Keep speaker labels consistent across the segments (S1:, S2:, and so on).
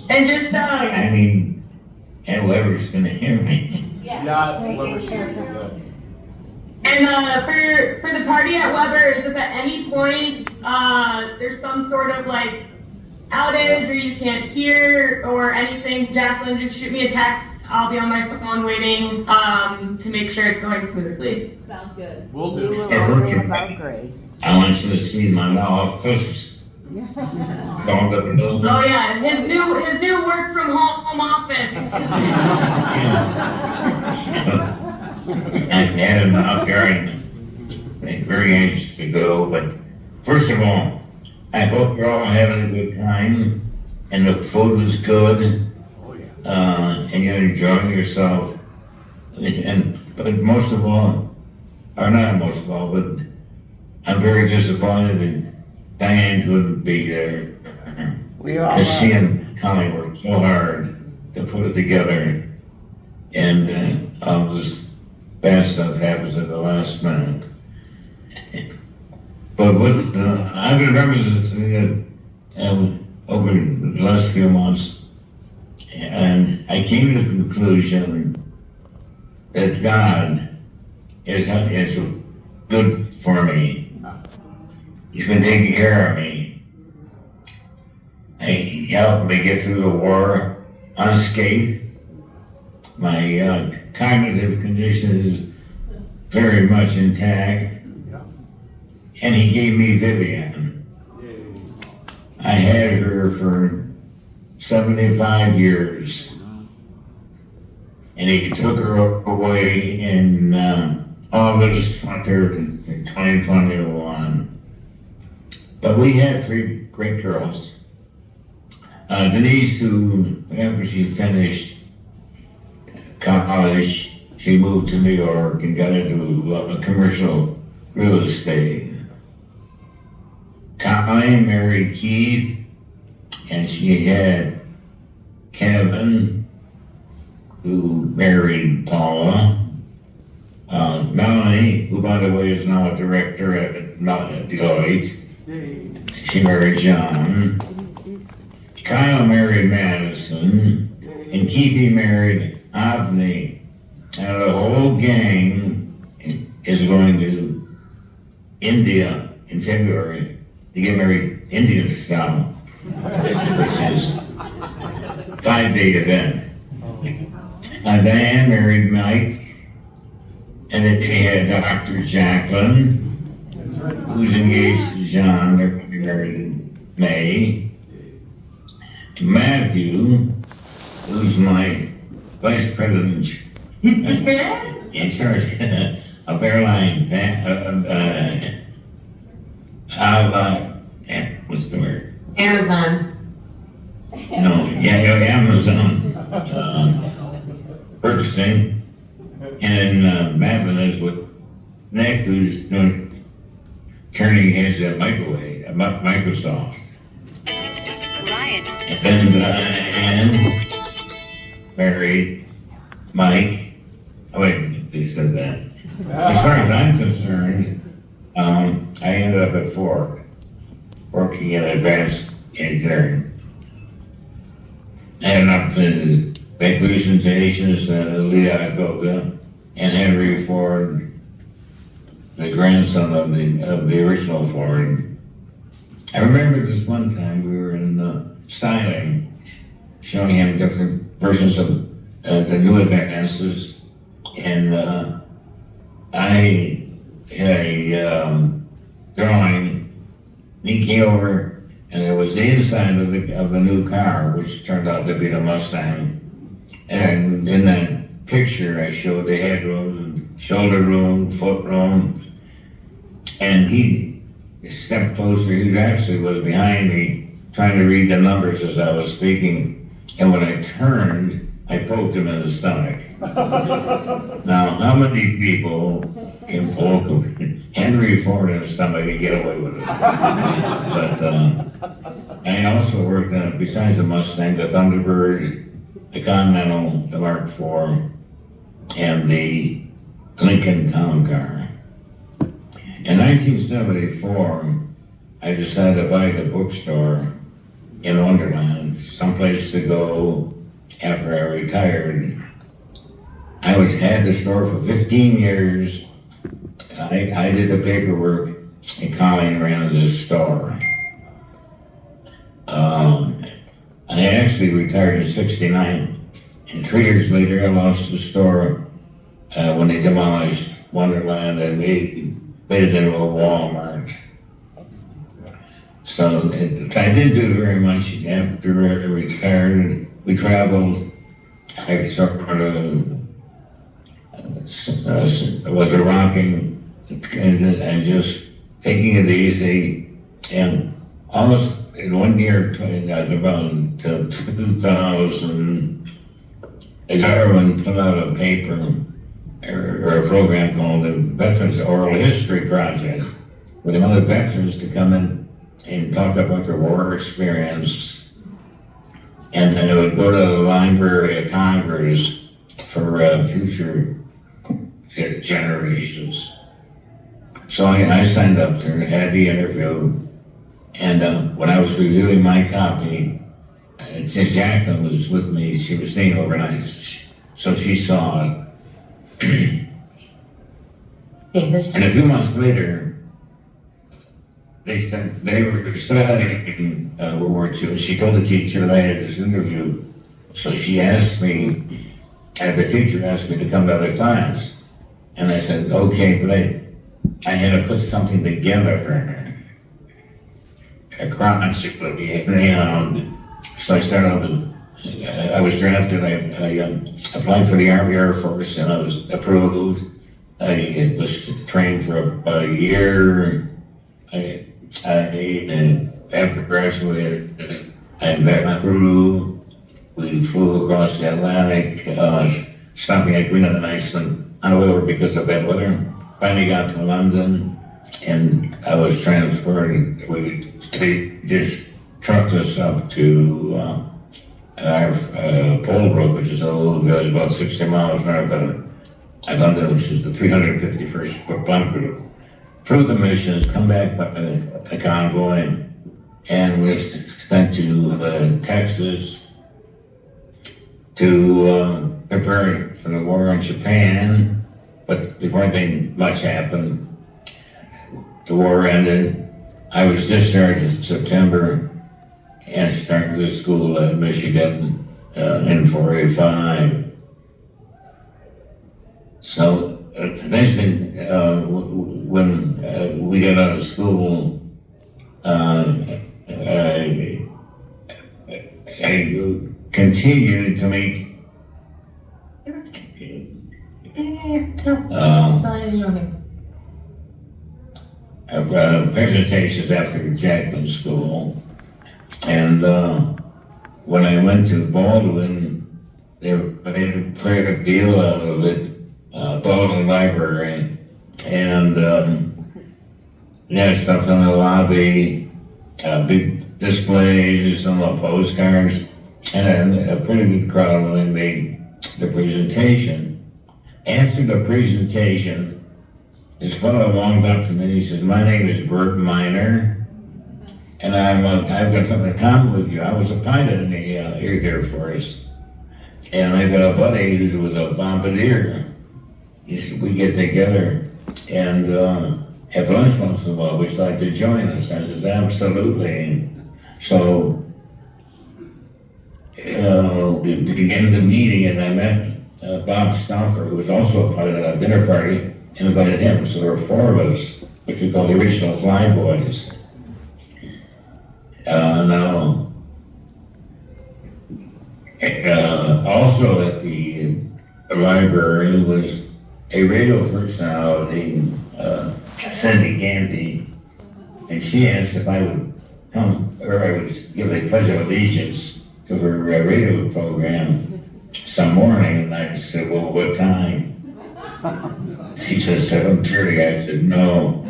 S1: And just,
S2: I mean, whoever's gonna hear me.
S3: Yes.
S1: and for the party at Weber's, if at any point there's some sort of like outage or you can't hear or anything, Jacqueline, just shoot me a text. I'll be on my phone waiting to make sure it's going smoothly.
S4: Sounds good.
S3: We'll
S5: You
S3: do.
S5: will
S2: If
S5: all
S2: it's-
S5: know about Grace.
S2: I want you to see my office. Called up a building.
S1: Oh yeah, his new work from home office.
S2: I've had enough here. I'm very anxious to go, but first of all, I hope you're all having a good time and the food is good.
S3: Oh, yeah.
S2: And you're enjoying yourself. But most of all, or not most of all, but I'm very disappointed that Diane couldn't be there.
S5: We all
S2: Because she
S5: are.
S2: and Connie worked so hard to put it together. And all this bad stuff happens at the last minute. But what I've been reminiscing over the last few months, and I came to the conclusion that God is good for me. He's been taking care of me. He helped me get through the war unscathed. My cognitive condition is very much intact. And he gave me Vivian. I had her for 75 years. And he took her away in August 3rd, 2021. But we had three great girls. Denise, who, after she finished college, she moved to New York and got into commercial real estate. Connie married Keith, and she had Kevin, who married Paula. Melanie, who by the way is now a director at Deloitte, she married John. Kyle married Madison, and Keithy married Avni. And the whole gang is going to India in February to get married Indian style, which is a 5-day event. Diane married Mike, and then they had Dr. Jacqueline, who's engaged to John. They're going to be married in May. Matthew, who's my vice president in charge of airline, what's the word?
S1: Amazon.
S2: No, Amazon purchasing, and then Madeline is with Nick, who's turning heads at Microsoft.
S6: Ryan.
S2: And then Diane married Mike. Oh wait, they said that. As far as I'm concerned, I ended up at Ford, working in advanced engineering. I had enough to make presentations to Lee Iacocca and Henry Ford, the grandson of the original Ford. I remember this one time we were in styling, showing him different versions of the new advances, and I had a drawing, and he came over, and it was the inside of the new car, which turned out to be the Mustang. And in that picture, I showed the headroom, shoulder room, foot room, and he stepped closer. He actually was behind me, trying to read the numbers as I was speaking. And when I turned, I poked him in the stomach. Now, how many people can poke Henry Ford in the stomach and get away with it? But I also worked on, besides the Mustang, the Thunderbird, the Continental, the Mark IV, and the Lincoln Town Car. In 1974, I decided to buy the bookstore in Wonderland, someplace to go after I retired. I had the store for 15 years. I did the paperwork, and Colleen ran the store. I actually retired in '69, and 3 years later I lost the store when they demolished Wonderland and made it into a Walmart. So I didn't do very much after I retired. We traveled. I sort of was a rocking and just taking it easy. And almost in 1 year, about 2000, the government put out a paper or a program called the Veterans Oral History Project, where they wanted veterans to come in and talk about their war experience. And then it would go to the Library of Congress for future generations. So I signed up there and had the interview. And when I was reviewing my copy, Jacqueline was with me. She was staying overnight, so she saw it. And a few months later, they were studying World War II. She told the teacher that I had this interview. So she asked me, the teacher asked me to come to the class. And I said, okay, but I had to put something together. A chronology, and so I started out. I was drafted. I applied for the Army Air Force, and I was approved. I was trained for a year. I after graduated, I met my crew. We flew across the Atlantic, stopping at Greenland and Iceland on the way over because of bad weather. Finally got to London, and I was transferred. They just trucked us up to Polebrook, which is a little village about 60 miles north of London, which is the 351st Bomb Group. Through the missions, come back by a convoy, and we sent to Texas to prepare for the war in Japan. But before anything much happened, the war ended. I was discharged in September and started to school at Michigan in 485. So next thing, when we got out of school, I continued to make presentations after Jackman School, and when I went to Baldwin, they made a pretty deal out of it, Baldwin Library, and stuff in the lobby, big displays, some postcards, and a pretty good crowd when they made the presentation. After the presentation, this fellow walked up to me and he says, "My name is Bert Miner, and I've got something in common with you. I was a pilot in the Air Force, and I got a buddy who was a bombardier. He said, we get together and have lunch once in a while. Would you like to join us?" I said, "Absolutely." So we began the meeting, and I met Bob Stauffer, who was also a pilot at a dinner party, and invited him. So there were four of us, which we call the original Flyboys. Also at the library was a radio personality, Cindy Canty, and she asked if I would come, or I would give a pledge of allegiance to her radio program some morning, and I said, "Well, what time?" She said 7:30. I said, "No."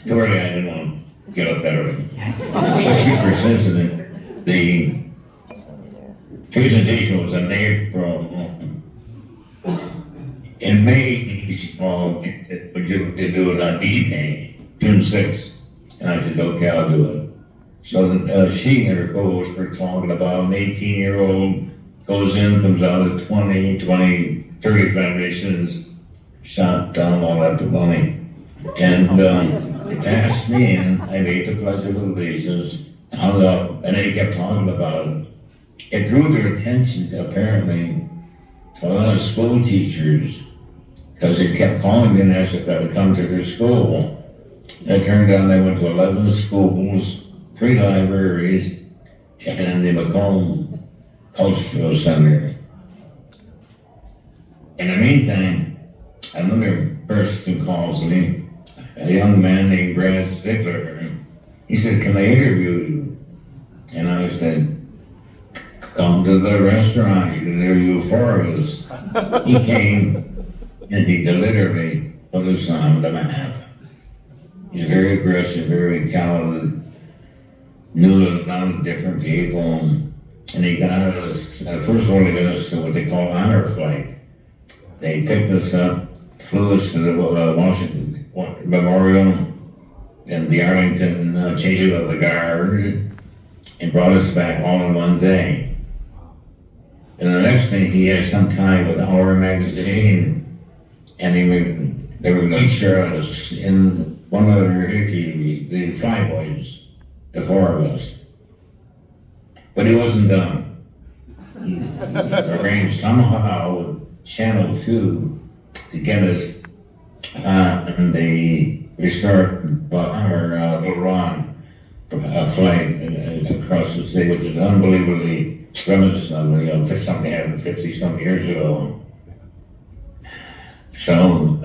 S2: Too early, I didn't want to get up that early. But she persisted. The presentation was in April. In May, she called, "Would you do it on D-Day, June 6th?" And I said, "Okay, I'll do it." So she and her co-host were talking about an 18-year-old goes in, comes out at 35 missions, shot down all that money. And they passed me in, I made the Pledge of Allegiance, hung up, and they kept talking about it. It drew their attention, apparently, to a lot of school teachers, because they kept calling me and asked if I would come to their school. And it turned out they went to 11 schools, 3 libraries, and the Macomb Cultural Center. In the meantime, another person calls me, a young man named Brad Stickler. He said, "Can I interview you?" And I said, "Come to the restaurant, you can interview 4 of us." He came and he literally put us on the map. He's very aggressive, very talented, knew a lot of different people, and he got us, first of all, he got us to what they call honor flight. They picked us up, flew us to the Washington Memorial and the Arlington Changing of the Guard, and brought us back all in one day. And the next thing, he had some time with Our Magazine, and they were going to share us in one of their issues, the Five Boys, the 4 of us. But he wasn't done. He arranged somehow with Channel 2 to get us on the restored bomber Little Ron flight across the state, which is unbelievably reminiscent of something happened 50-some years ago. So,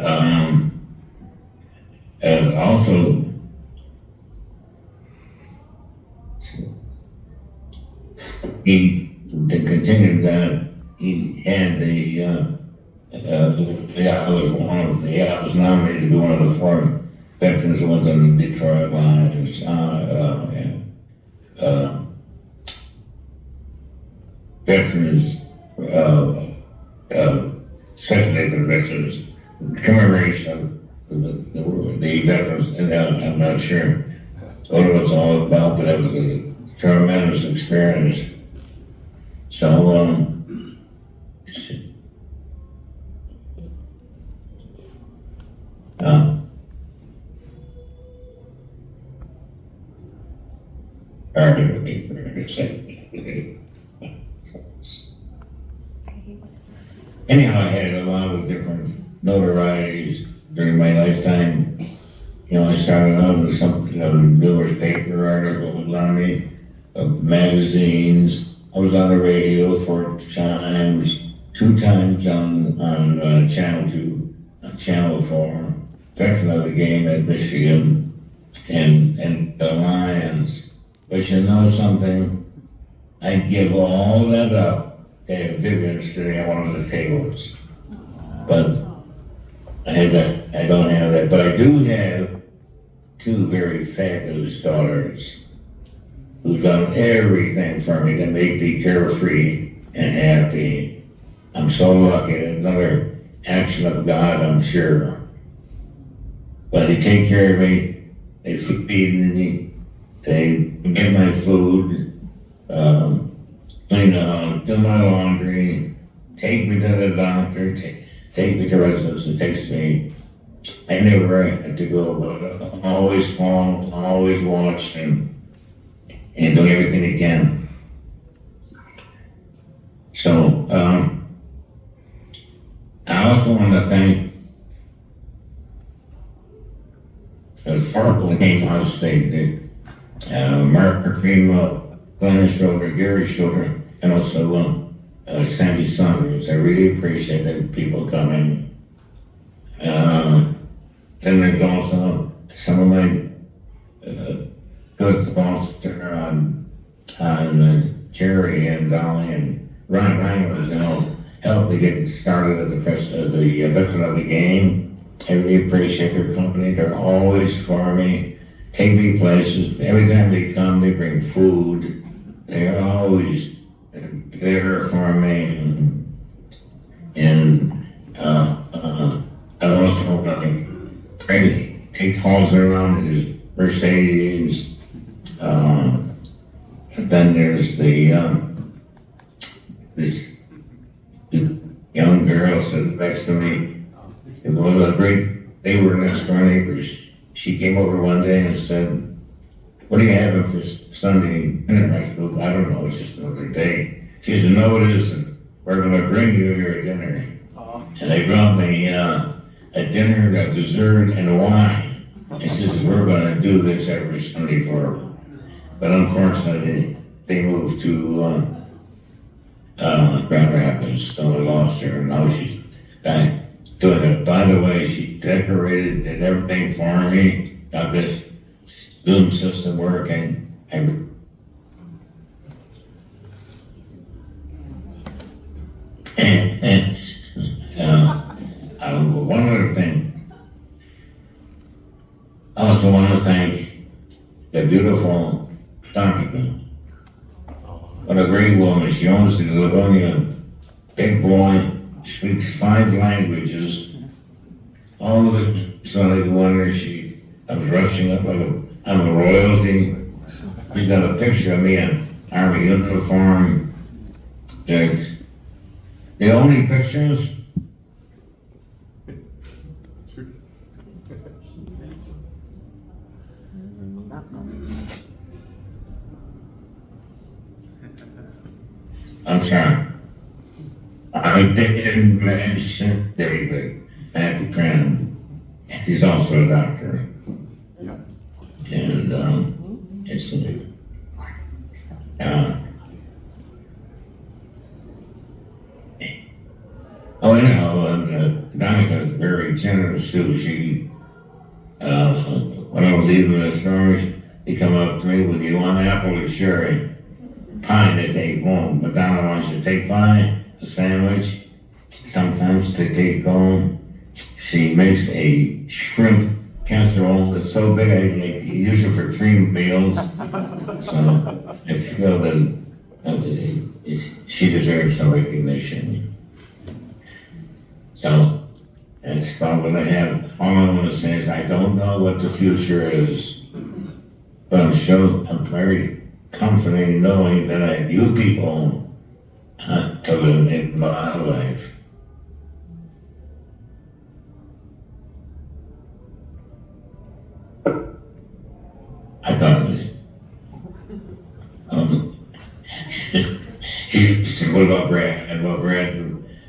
S2: also, he continued that he had I was nominated to be one of the 4 veterans that went on the Detroit Lions, veterans, special day for the veterans, commemoration of the veterans, and I'm not sure what it was all about, but it was a tremendous experience. So, anyhow, I had a lot of different notorieties during my lifetime. I started out with some, numerous paper articles on me, magazines. I was on the radio 4 times, 2 times on Channel 2, Channel 4, veteran of the game at Michigan, and the Lions. But you know something? I'd give all that up to have Vivian sitting at one of the tables. But I don't have that. But I do have 2 very fabulous daughters who've done everything for me to make me carefree and happy. I'm so lucky. Another action of God, I'm sure. But they take care of me. They feed me. They get my food, clean the house, do my laundry, take me to the doctor, take me to residence. It takes me anywhere I had to go, but always call, always watch, and do everything they can. So, I also want to thank the Farkle Game House State, Mark Primo, Glenn Schroeder, Gary Schroeder, and also Sandy Saunders. I really appreciate the people coming. Then there's also some of my good thoughts on Jerry and Dolly and Ryan was helped me get started at the veteran of the game. I really appreciate their company. They're always for me, take me places. Every time they come, they bring food. They're always there for me. And I also take calls around in his Mercedes. then there's this young girl sitting next to me. And one of the they were next door neighbors. She came over one day and said, "What are you having for Sunday dinner?" I said, "I don't know, it's just another day." She said, "No, it isn't. We're gonna bring you your dinner." And they brought me a dinner, a dessert, and a wine. And she says, "We're gonna do this every Sunday for her." But unfortunately, they moved to Grand Rapids, so I lost her, and now she's back doing it. By the way, she decorated, did everything for me, got this Zoom system working. One other thing, I also want to thank the beautiful Donica. What a great woman. She owns the Livonia Big Boy, speaks 5 languages. All of it, so like wonder I was rushing up like I'm a royalty. We got a picture of me in Army uniform. There's the only pictures. I'm sorry. I didn't mention David Matthew Cran. He's also a doctor. And it's Donica is very generous too. She when I was leaving the stores, he come up to me, "Would you want apple or cherry pie to take home?" But Donna wants you to take pie, a sandwich, sometimes to take home. She makes a shrimp casserole that's so big I use it for 3 meals. So I feel that she deserves some recognition. So that's about what I have. All I want to say is I don't know what the future is, but I'm very confident knowing that I have you people to live in my life. I thought it was, she said, "What about Brad?" And well, Brad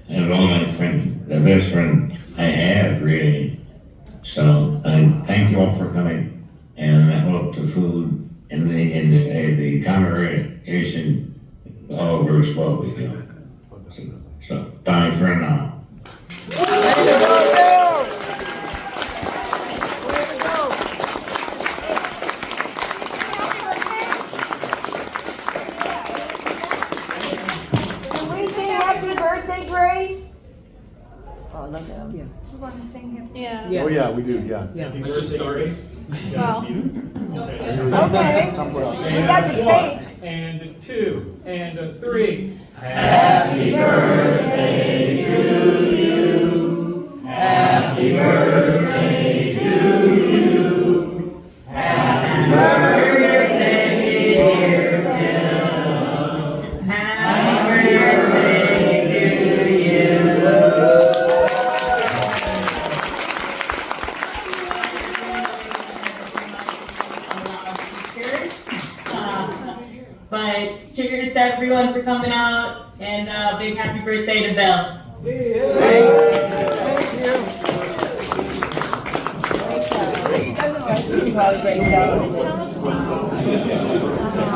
S2: and all my friend, the best friend I have, really. So I thank you all for coming, and I hope the food and the congregation all works well with you. So bye for now.
S5: Can we sing happy birthday, Grace? Oh, look at him.
S4: You want to sing him?
S7: Yeah.
S3: Oh, yeah, we do, yeah.
S7: Yeah.
S3: Let's just start.
S7: Well.
S5: Okay, we got the cake.
S8: And 2, and 3.
S5: Happy birthday to you. Happy birthday to you. Happy birthday, dear Bill. Happy birthday to you.
S1: But cheers to everyone for coming out, and big happy birthday to Bill.
S5: Great job.